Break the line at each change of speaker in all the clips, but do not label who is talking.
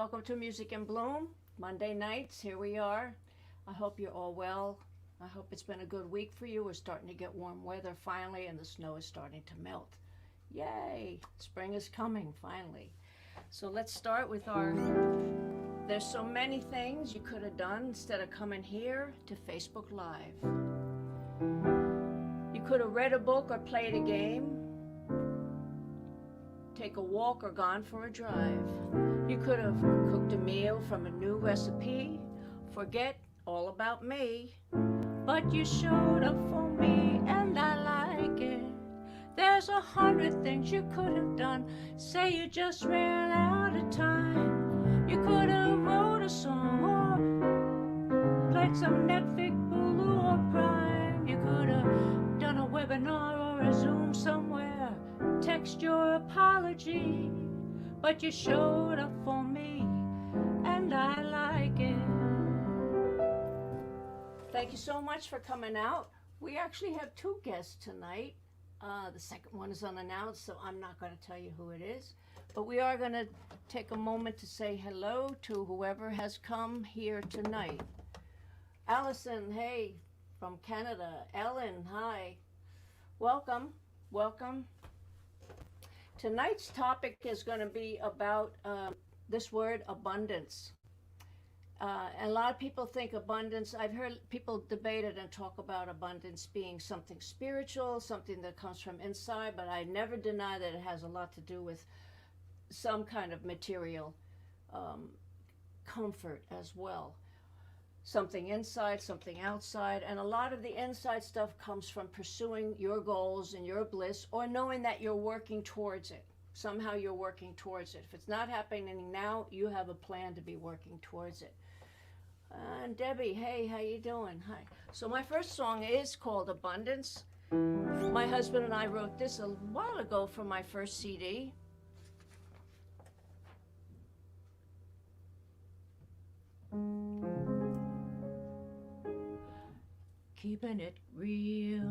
Welcome to Music in Bloom, Monday nights. Here we are. I hope you're all well. I hope it's been a good week for you. We're starting to get warm weather finally, and the snow is starting to melt. Yay! Spring is coming finally. So let's start with there's so many things you could have done instead of coming here to Facebook Live. You could have read a book or played a game, take a walk or gone for a drive. You could have cooked a meal from a new recipe, forget all about me, but you showed up for me and I like it. There's 100 things you could have done, say you just ran out of time. You could have wrote a song or played some Netflix, Hulu or Prime. You could have done a webinar or a Zoom somewhere, text your apology, but you showed up for me and I like it. Thank you so much for coming out. We actually have two guests tonight. The second one is unannounced, so I'm not going to tell you who it is. But we are going to take a moment to say hello to whoever has come here tonight. Allison, hey, from Canada. Ellen, hi. Welcome, welcome. Tonight's topic is going to be about this word, abundance. And a lot of people think abundance, I've heard people debate it and talk about abundance being something spiritual, something that comes from inside, but I never deny that it has a lot to do with some kind of material comfort as well. Something inside, something outside, and a lot of the inside stuff comes from pursuing your goals and your bliss, or knowing that you're working towards it. Somehow you're working towards it. If it's not happening now, you have a plan to be working towards it. And Debbie, hey, how you doing? Hi. So my first song is called Abundance. My husband and I wrote this a while ago for my first CD. Keeping it real,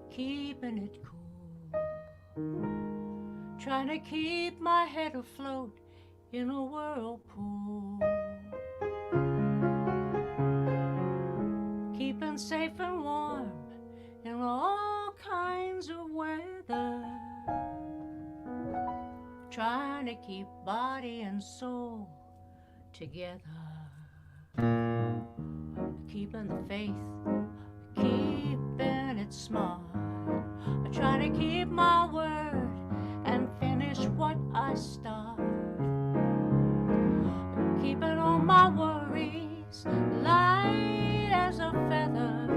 keeping it cool, trying to keep my head afloat in a whirlpool, keeping safe and warm in all kinds of weather, trying to keep body and soul together. Keeping the faith, keeping it smart. I try to keep my word and finish what I start. Keeping all my worries light as a feather,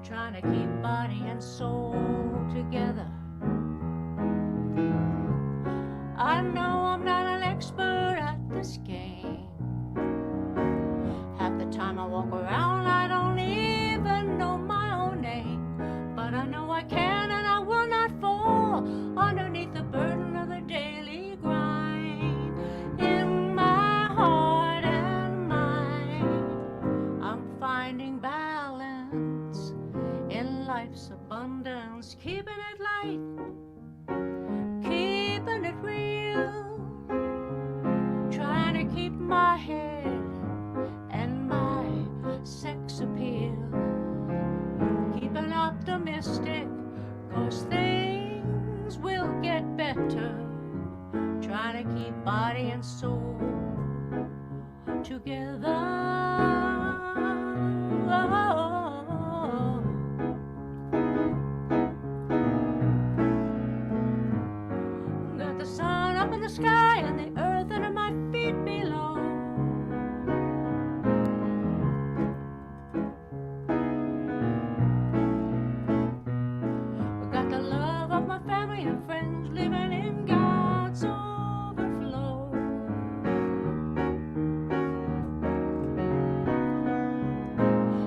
trying to keep body and soul together. I know I'm not an expert at this game. Half the time I walk around, I don't even know my own name. But I know I can and I will not fall underneath the burden of the daily grind. In my heart and mind, I'm finding balance in life's abundance. Keeping it light, keeping it real, trying to keep my head and my sex appeal, keeping optimistic, 'cause things will get better, trying to keep body and soul together. Got the sun up in the sky and the earth under my feet below. Got the love of my family and friends living in God's overflow.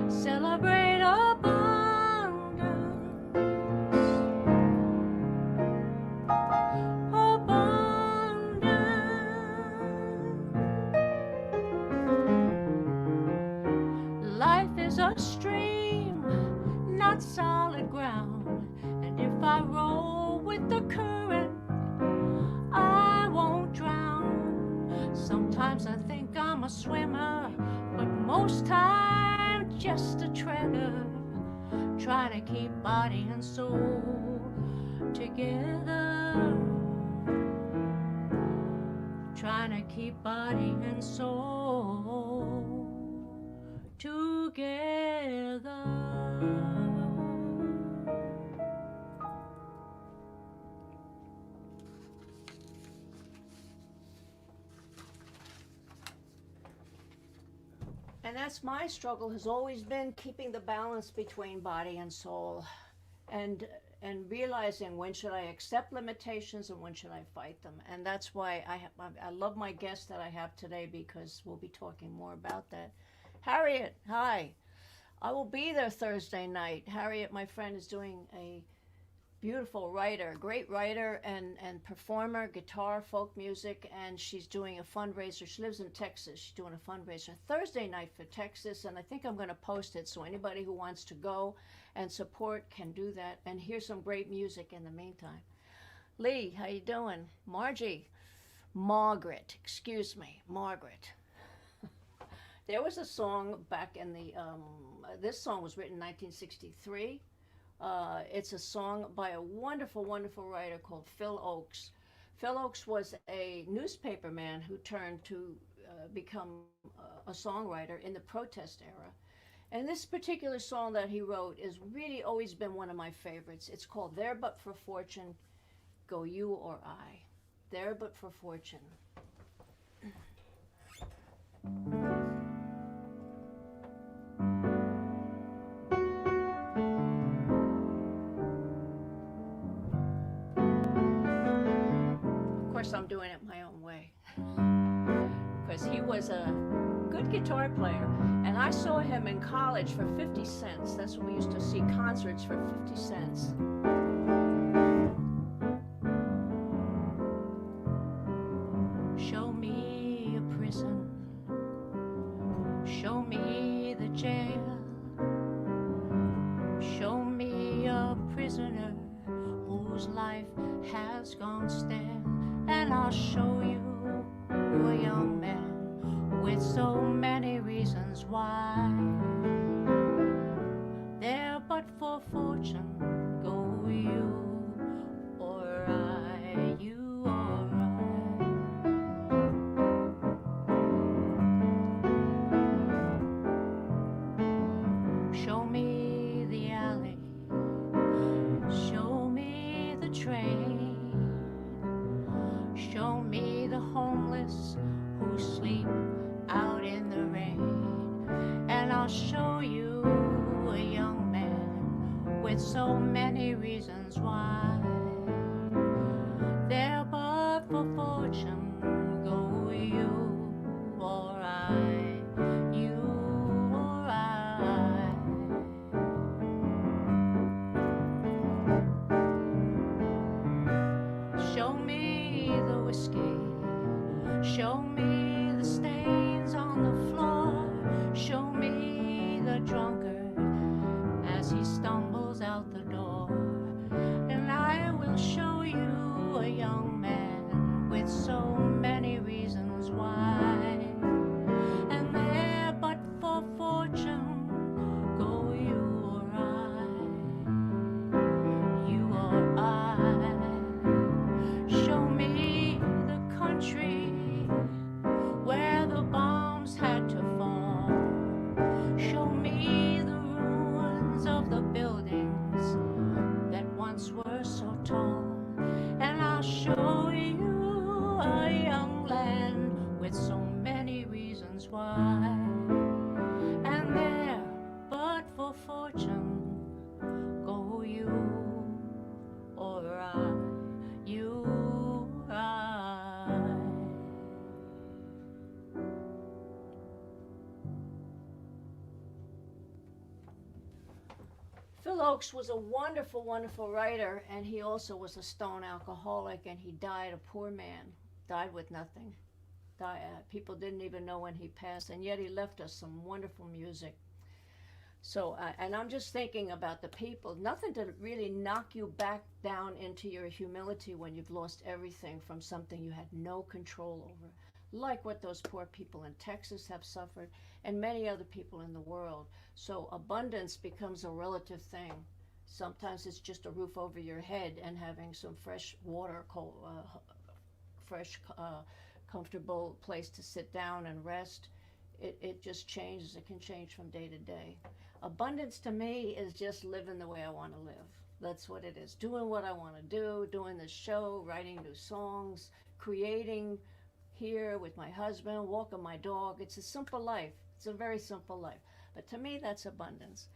Celebrate abundance, abundance. Life is a stream, not solid ground. And if I roll with the current, I won't drown. swimmer, but most times just a treader, trying to keep body and soul together, trying to keep body and soul together. And that's my struggle, has always been keeping the balance between body and soul, and realizing when should I accept limitations and when should I fight them. And that's why I love my guest that I have today, because we'll be talking more about that. Harriet, hi. I will be there Thursday night. Harriet, my friend, is doing a beautiful writer, great writer and performer, guitar, folk music, and she's doing a fundraiser. She lives in Texas. She's doing a fundraiser Thursday night for Texas, and I think I'm going to post it so anybody who wants to go and support can do that and hear some great music in the meantime. Lee, how you doing? Margie, Margaret, excuse me, Margaret. There was a song back in the, this song was written in 1963. It's a song by a wonderful, wonderful writer called Phil Oakes. Phil Oakes was a newspaper man who turned to become a songwriter in the protest era. And this particular song that he wrote has really always been one of my favorites. It's called There But for Fortune, Go You or I. There But for Fortune. Of course, I'm doing it my own way, because he was a good guitar player, and I saw him in college for 50 cents. That's when we used to see concerts for 50 cents. Show me a prison, show me the jail, show me a prisoner whose life has gone stale, and I'll show you a young man with so many reasons why. There but for fortune, go you or I, you or I. Show me the alley, show me the train, show me the homeless who sleep out in the rain, and I'll show you a young man with so many reasons why. There but for fortune, go you or I, you or I. Show me the whiskey, show me the stains on the floor, show me the drunkard as he stumbles out the door, and I will show you a young man with so many reasons why. And there but for fortune, go you or I, you or I. Show me the country where the bombs had to fall, show me the ruins of the buildings that once were so tall, and I'll show you a young land with so many reasons why. And there but for fortune, go you or I, you or I. Phil Oakes was a wonderful, wonderful writer, and he also was a stone alcoholic, and he died a poor man, died with nothing. People didn't even know when he passed, and yet he left us some wonderful music. So, and I'm just thinking about the people, nothing to really knock you back down into your humility when you've lost everything from something you had no control over, like what those poor people in Texas have suffered and many other people in the world. So abundance becomes a relative thing. Sometimes it's just a roof over your head and having some fresh water, comfortable place to sit down and rest. It just changes. It can change from day to day. Abundance to me is just living the way I want to live. That's what it is. Doing what I want to do, doing this show, writing new songs, creating here with my husband, walking my dog. It's a simple life. It's a very simple life. But to me, that's abundance.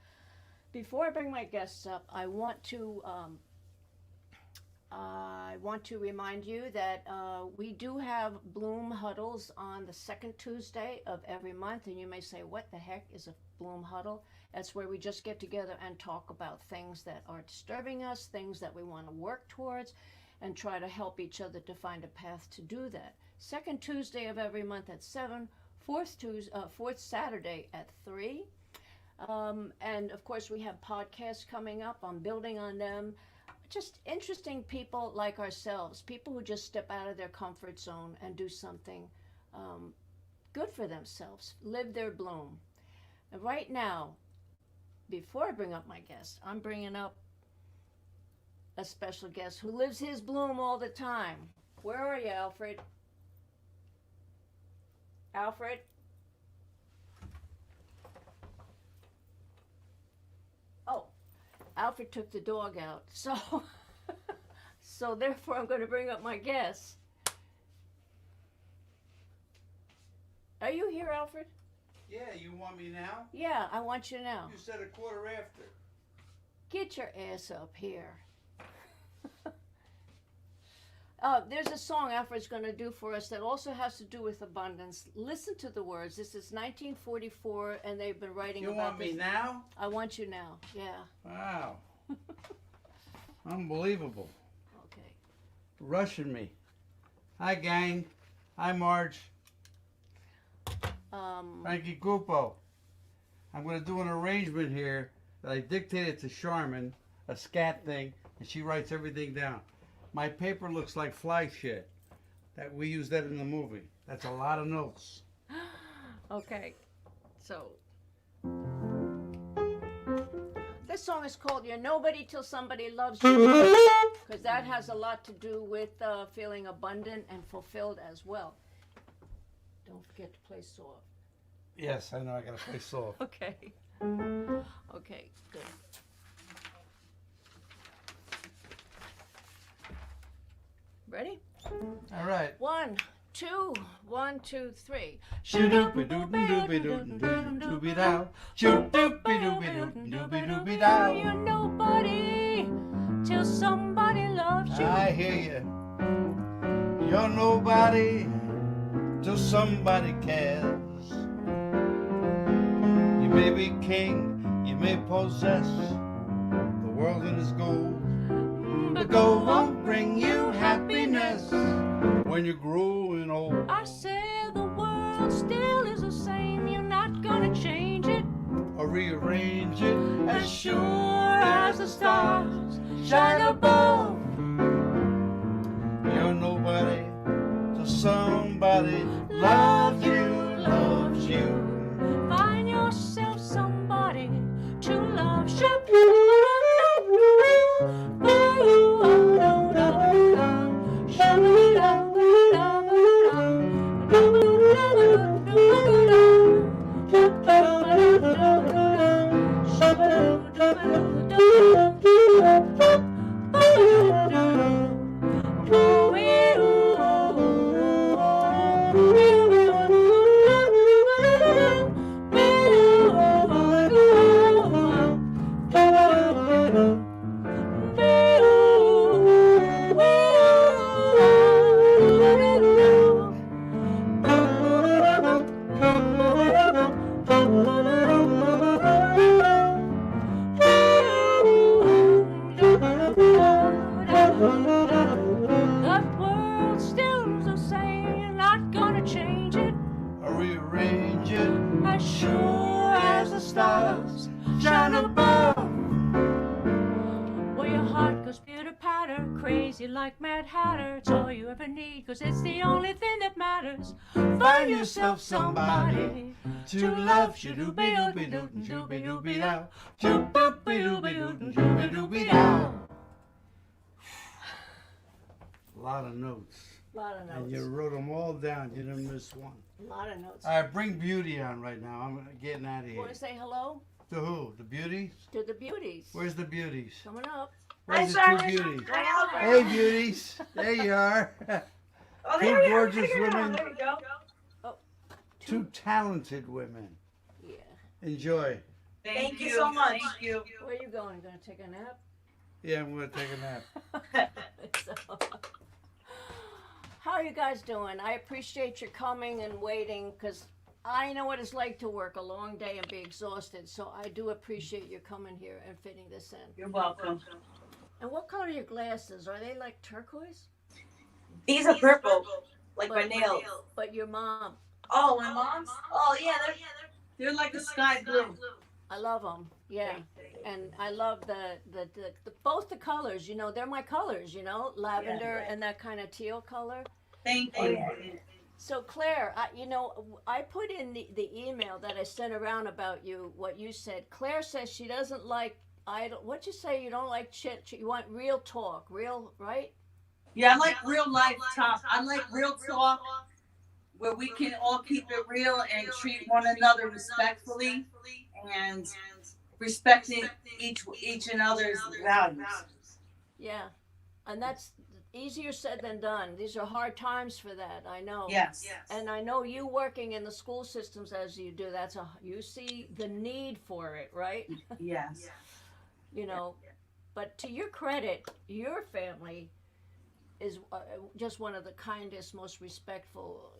Before I bring my guests up, I want to remind you that we do have Bloom Huddles on the second Tuesday of every month. And you may say, what the heck is a Bloom Huddle? That's where we just get together and talk about things that are disturbing us, things that we want to work towards, and try to help each other to find a path to do that. Second Tuesday of every month at 7, fourth Saturday at 3. And of course, we have podcasts coming up. I'm building on them. Just interesting people like ourselves, people who just step out of their comfort zone and do something good for themselves, live their bloom. And right now, before I bring up my guest, I'm bringing up a special guest who lives his bloom all the time. Where are you, Alfred? Alfred? Oh, Alfred took the dog out. So therefore I'm going to bring up my guest. Are you here, Alfred?
Yeah, you want me now?
Yeah, I want you now.
You said 1/4 after.
Get your ass up here. There's a song Alfred's going to do for us that also has to do with abundance. Listen to the words. This is 1944, and they've been writing
You
about this.
want me now?
I want you now. Yeah.
Wow. Unbelievable.
Okay.
Rushing me. Hi, gang. Hi, Marge. Frankie Cupo. I'm going to do an arrangement here that I dictated to Charmin, a scat thing, and she writes everything down. My paper looks like fly shit. That we use that in the movie. That's a lot of notes.
Okay. So this song is called "You're Nobody Till Somebody Loves You," because that has a lot to do with feeling abundant and fulfilled as well. Don't forget to play soft.
Yes, I know I gotta play soft.
Okay. Okay, good. Ready?
All right.
1, 2, 1, 2, 3.
Shoot-doopy-doopy-doopy-doopy-doopy-dow. Shoot-doopy-doopy-doopy-doopy-dow.
You're nobody till somebody loves you.
I hear you. You're nobody till somebody cares. You may be king, you may possess the world in its gold, but gold won't bring you happiness when you're growing old.
I said the world still is the same. You're not gonna change it
Or rearrange it
as sure as the stars shine above.
You're nobody till somebody loves you.
Find yourself somebody to love you. That world still's the same. You're not gonna change it
Or rearrange it
as sure as the stars shine above. Where your heart goes pitter patter, crazy like Mad Hatter. It's all you ever need, 'cause it's the only thing that matters.
Find yourself somebody to love. Shoo-doo-be-doo-be-doo, shoo-be-doo-be-dow. Shoo-doo-be-doo-be-doo, shoo-be-doo-be-dow. A lot of notes.
A lot of
And you
notes.
wrote them all down. You didn't miss one.
A lot of notes.
All right, bring Beauty on right now. I'm getting out of
You
here.
want to say hello
To who? The Beauties?
to the Beauties?
Where's the Beauties?
Coming up.
Where's the two Beauties? Hey, Beauties. There you are.
Oh,
Two
there we are.
gorgeous
There we go.
women.
There we go.
Two talented women.
Yeah.
Enjoy.
Thank you so much.
Where are you going? Gonna take a nap?
Yeah, I'm going to take a nap.
So, how are you guys doing? I appreciate your coming and waiting, because I know what it's like to work a long day and be exhausted. So I do appreciate you coming here and fitting this in.
You're welcome.
And what color are your glasses? Are they like turquoise?
These are purple, like my
But-
nails.
But your mom,
Oh, my mom's? Oh, yeah, they're like a sky blue.
I love them. Yeah. And I love the both the colors. You know, they're my colors. You know, lavender and that kind of teal color.
Thank you.
So Claire, I put in the email that I sent around about you, what you said. Claire says she doesn't like what you say, you don't like chit, you want real talk, right?
Yeah, I like real life talk. I like real talk where we can all keep it real and treat one another respectfully and respecting each and other's values.
Yeah. And that's easier said than done. These are hard times for that, I know.
Yes.
And I know you working in the school systems as you do, you see the need for it, right?
Yes.
You know, but to your credit, your family is just one of the kindest, most respectful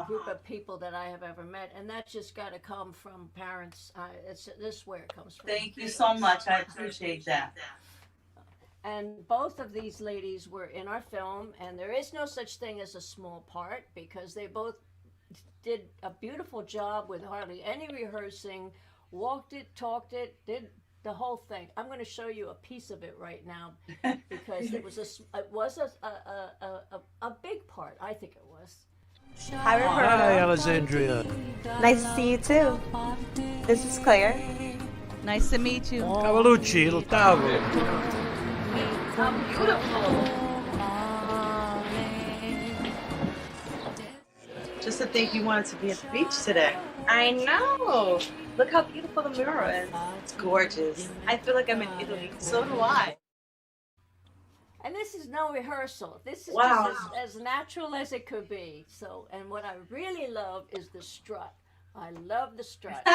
group of people that I have ever met, and that's just got to come from parents. This is where it comes from.
Thank you so much. I appreciate that.
And both of these ladies were in our film, and there is no such thing as a small part, because they both did a beautiful job with hardly any rehearsing, walked it, talked it, did the whole thing. I'm going to show you a piece of it right now, because it was a big part. I think it was.
Hi, Roberto.
Hi, Alexandria.
Nice to see you too. This is Claire.
Nice to meet you.
Cavalucci, il tavolo.
How beautiful.
Just to think you wanted to be at the beach today.
I know. Look how beautiful the mural is.
It's gorgeous. I feel like I'm in Italy. So do I.
And this is no rehearsal. This is
Wow.
just as natural as it could be. So, and what I really love is the strut. I love the strut.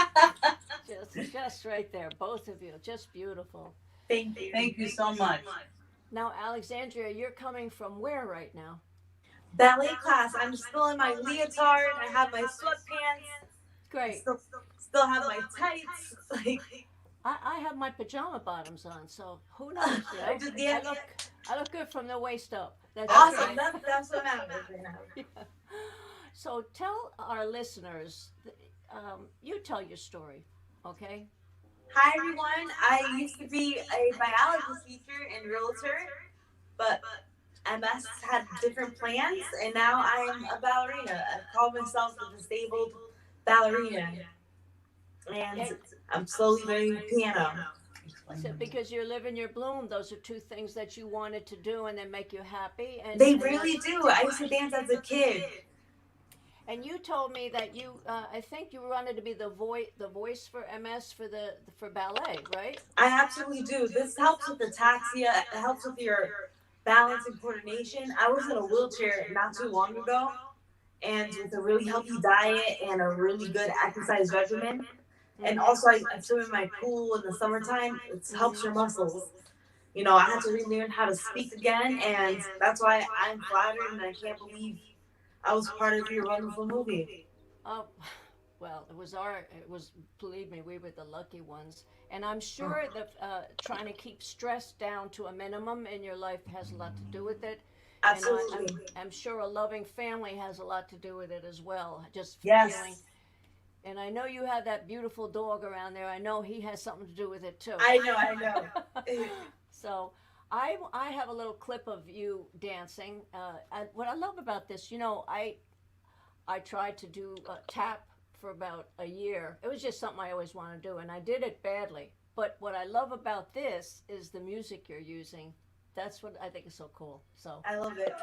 just right there, both of you, just beautiful.
Thank you. Thank you so much.
Now, Alexandria, you're coming from where right now?
Ballet class. I'm still in my leotard. I have my sweatpants.
Great.
Still have my tights. Like,
I have my pajama bottoms on, so who knows? You know?
Yeah.
I look good from the waist up. That's
awesome.
great.
That's what matters right now.
Yeah. So tell our listeners, you tell your story, okay?
Hi everyone. I used to be a biology teacher and realtor, but MS had different plans, and now I'm a ballerina. I call myself a disabled ballerina, and I'm slowly learning piano.
So because you're living your bloom, those are two things that you wanted to do and they make you happy. And
They really do. I used to dance as a kid.
And you told me that you, I think you wanted to be the voice for MS for ballet, right?
I absolutely do. This helps with ataxia. It helps with your balance and coordination. I was in a wheelchair not too long ago, and with a really healthy diet and a really good exercise regimen, and also I swim in my pool in the summertime. It helps your muscles. You know, I had to relearn how to speak again, and that's why I'm flattered, and I can't believe I was part of your wonderful movie.
Oh, well, believe me, we were the lucky ones. And I'm sure that trying to keep stress down to a minimum in your life has a lot to do with it.
Absolutely.
And I'm sure a loving family has a lot to do with it as well. Just
Yes.
feeling. And I know you have that beautiful dog around there. I know he has something to do with it too.
I know.
So I have a little clip of you dancing. What I love about this, I tried to do tap for about a year. It was just something I always wanted to do, and I did it badly. But what I love about this is the music you're using. That's what I think is so cool. So
I love it.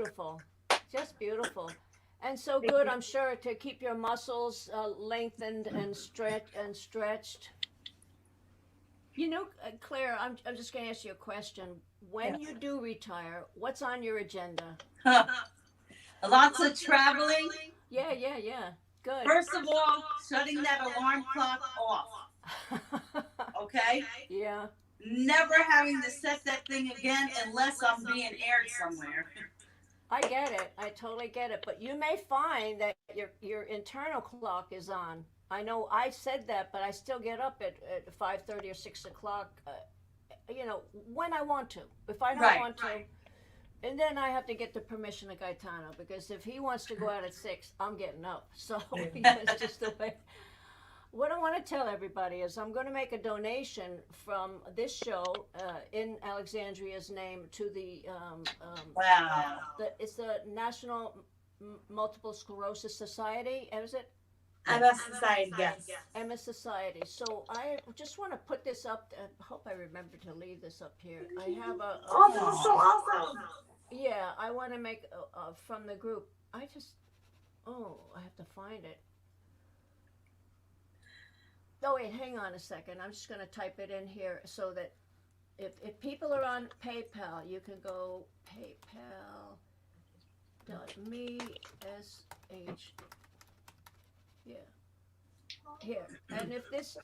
beautiful, just beautiful, and so good. I'm sure to keep your muscles lengthened and stretched. Claire, I'm just going to ask you a question. When you do retire, what's on your agenda?
Lots of traveling.
Yeah. Good.
First of all, shutting that alarm clock off. Okay?
Yeah.
Never having to set that thing again unless I'm being aired somewhere.
I get it. I totally get it. But you may find that your internal clock is on. I know I said that, but I still get up at 5:30 or 6 o'clock, when I want to. If I don't want to, and then I have to get the permission of Gaetano, because if he wants to go out at 6, I'm getting up. So it's just the way. What I want to tell everybody is I'm going to make a donation from this show in Alexandria's name to the
Wow.
It's the National Multiple Sclerosis Society. Is it?
MS Society, yes.
MS Society. So I just want to put this up. I hope I remember to leave this up here. I have a
Oh, that was so awesome.
yeah, I want to make from the group. I have to find it. Oh wait, hang on a second. I'm just going to type it in here so that if people are on PayPal, you can go paypal.me sh. Yeah. Here. And if this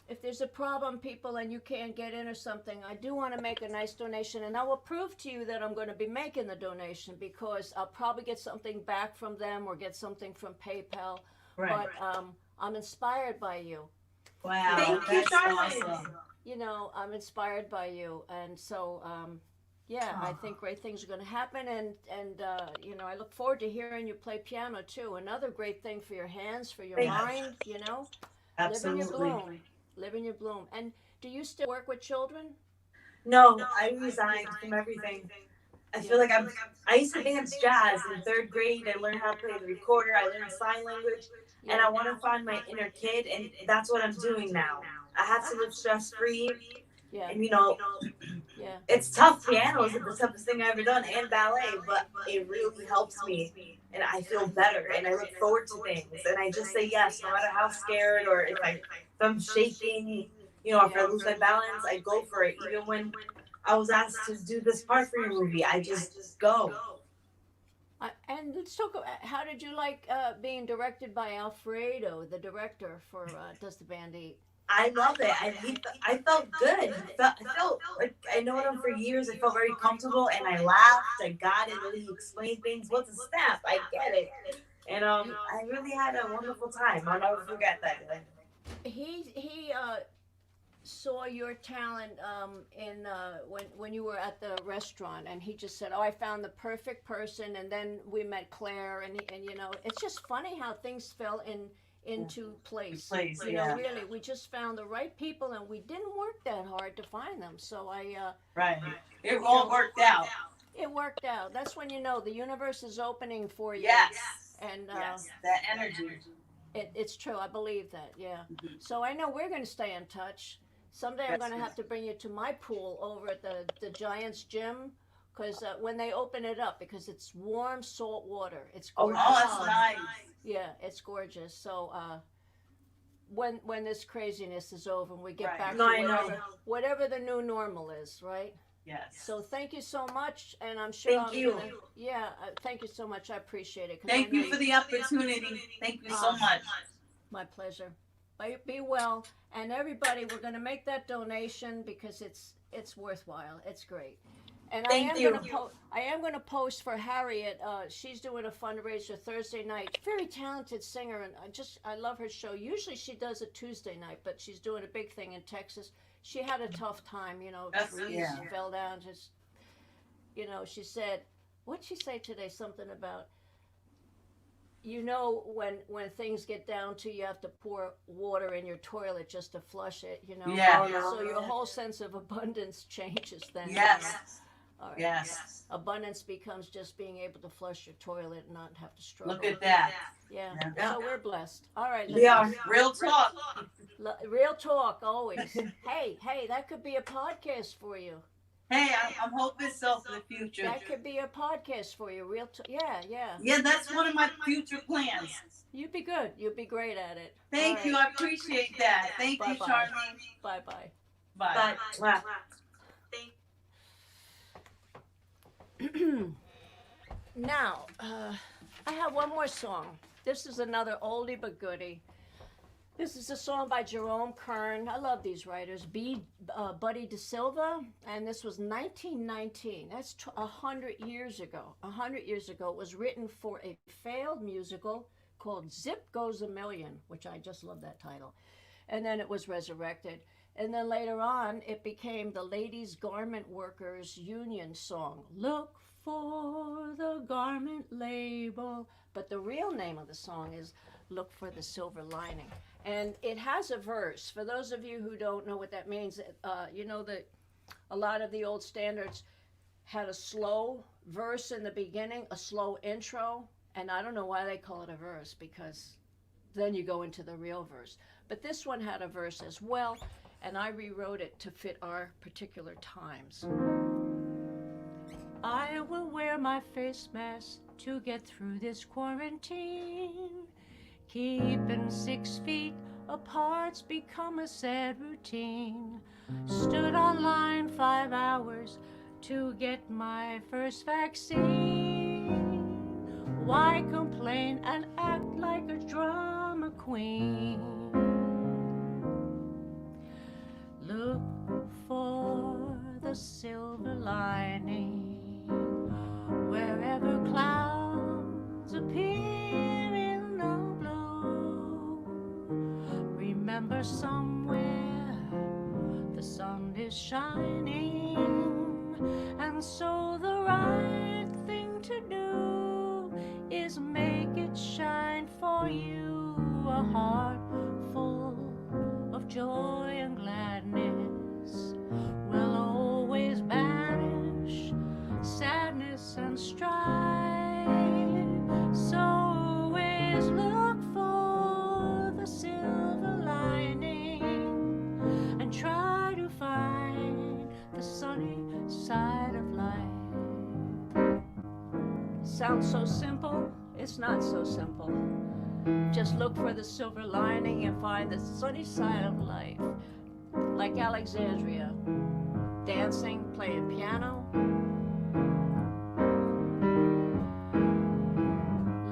if there's a problem, people, and you can't get in or something, I do want to make a nice donation, and I will prove to you that I'm going to be making the donation, because I'll probably get something back from them or get something from PayPal.
Right.
But I'm inspired by you.
Wow.
Thank you,
That's
Charlotte.
awesome.
I'm inspired by you, and so I think great things are going to happen, and I look forward to hearing you play piano too. Another great thing for your hands, for your mind.
Absolutely.
Live in your bloom. And do you still work with children?
No, I resigned from everything. I feel like I used to dance jazz in 3rd grade. I learned how to play the recorder. I learned sign language, and I want to find my inner kid, and that's what I'm doing now. I have to live stress-free, and it's tough. Piano isn't the toughest thing I've ever done, and ballet, but it really helps me, and I feel better, and I look forward to things, and I just say yes, no matter how scared or if I'm shaking, if I lose my balance, I go for it. Even when I was asked to do this part for your movie, I just go.
And let's talk about, how did you like being directed by Alfredo, the director for Does the Band Eat?
I love it. I felt good. I felt like I known him for years. I felt very comfortable, and I laughed. I got it. He explained things. What's a snap? I get it. And I really had a wonderful time. I'll never forget that.
He saw your talent when you were at the restaurant, and he just said, "Oh, I found the perfect person." And then we met Claire, and it's just funny how things fell into place. Really, we just found the right people, and we didn't work that hard to find them. So
It all worked out.
It worked out. That's when the universe is opening for you.
Yes.
And
that energy.
It's true. I believe that. Yeah. Mm-hmm. So I know we're going to stay in touch. Someday I'm going to have to bring you to my pool over at the Giants gym, because when they open it up, because it's warm salt water. It's gorgeous.
Oh, that's nice.
Yeah, it's gorgeous. So when this craziness is over and we get
Right.
back
No,
to
I know.
whatever the new normal is, right?
Yes.
So thank you so much, and I'm sure
Thank you.
thank you so much. I appreciate it. 'Cause
Thank
I know
you for the opportunity. Thank you so much.
My pleasure. Be well, and everybody, we're going to make that donation because it's worthwhile. It's great. And
Thank you.
I am going to post for Harriet. She's doing a fundraiser Thursday night. Very talented singer, and I love her show. Usually she does it Tuesday night, but she's doing a big thing in Texas. She had a tough time, trees fell down. Just, she said, what'd she say today? Something about, when things get down to you have to pour water in your toilet just to flush it,
Yeah.
So your whole sense of abundance changes then.
Yes.
All right.
Yes.
Abundance becomes just being able to flush your toilet and not have to struggle.
Look at that.
Yeah.
Yeah.
So we're blessed. All right.
We are.
Real talk.
Real talk always. hey, that could be a podcast for you.
Hey, I'm hoping so for the future.
That could be a podcast for you. Yeah.
Yeah, that's one of my future plans.
You'd be good. You'd be great at it.
Thank you. I appreciate that. Thank you,
Bye-bye.
Charlene.
Bye-bye.
Bye.
Bye.
Now, I have one more song. This is another oldie but goodie. This is a song by Jerome Kern. I love these writers. Buddy DeSilva, and this was 1919. That's 100 years ago. 100 years ago, it was written for a failed musical called Zip Goes a Million, which I just love that title. And then it was resurrected. And then later on, it became the Ladies Garment Workers Union song. Look for the garment label. But the real name of the song is Look for the Silver Lining. And it has a verse. For those of you who don't know what that means, that a lot of the old standards had a slow verse in the beginning, a slow intro. And I don't know why they call it a verse, because then you go into the real verse. But this one had a verse as well, and I rewrote it to fit our particular times. I will wear my face mask to get through this quarantine. Keeping 6 feet apart's become a sad routine. Stood online 5 hours to get my first vaccine. Why complain and act like a drama queen? Look for the silver lining wherever clouds appear in the blue. Remember, somewhere the sun is shining, and so the right thing to do is make it shine for you. A heart full of joy and gladness will always banish sadness and strife. So always look for the silver lining and try to find the sunny side of life. Sounds so simple, it's not so simple. Just look for the silver lining and find the sunny side of life. Like Alexandria, dancing, playing piano.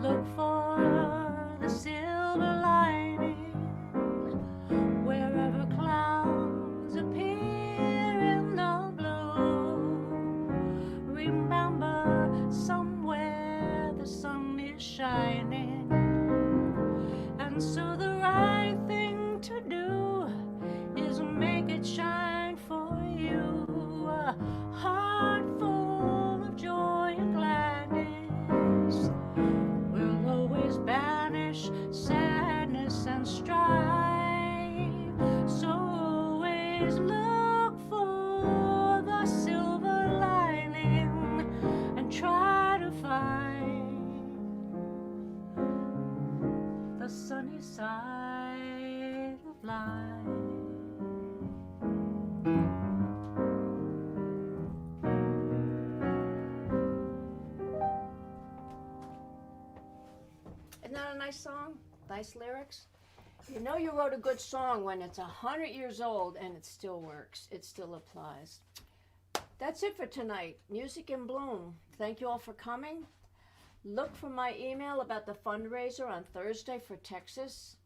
Look for the silver lining wherever clouds appear in the blue. Remember, somewhere the sun is shining, and so the right thing to do is make it shine for you. A heart full of joy and gladness will always banish sadness and strife. So always look for the silver lining and try to find the sunny side of life. Isn't that a nice song? Nice lyrics? You know you wrote a good song when it's 100 years old and it still works. It still applies. That's it for tonight. Music in Bloom. Thank you all for coming. Look for my email about the fundraiser on Thursday for Texas.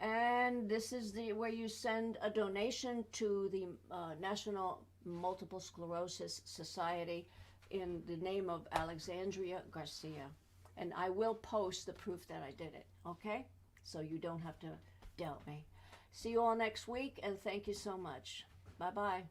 And this is the where you send a donation to the National Multiple Sclerosis Society in the name of Alexandria Garcia. And I will post the proof that I did it, okay? So you don't have to doubt me. See you all next week, and thank you so much. Bye-bye.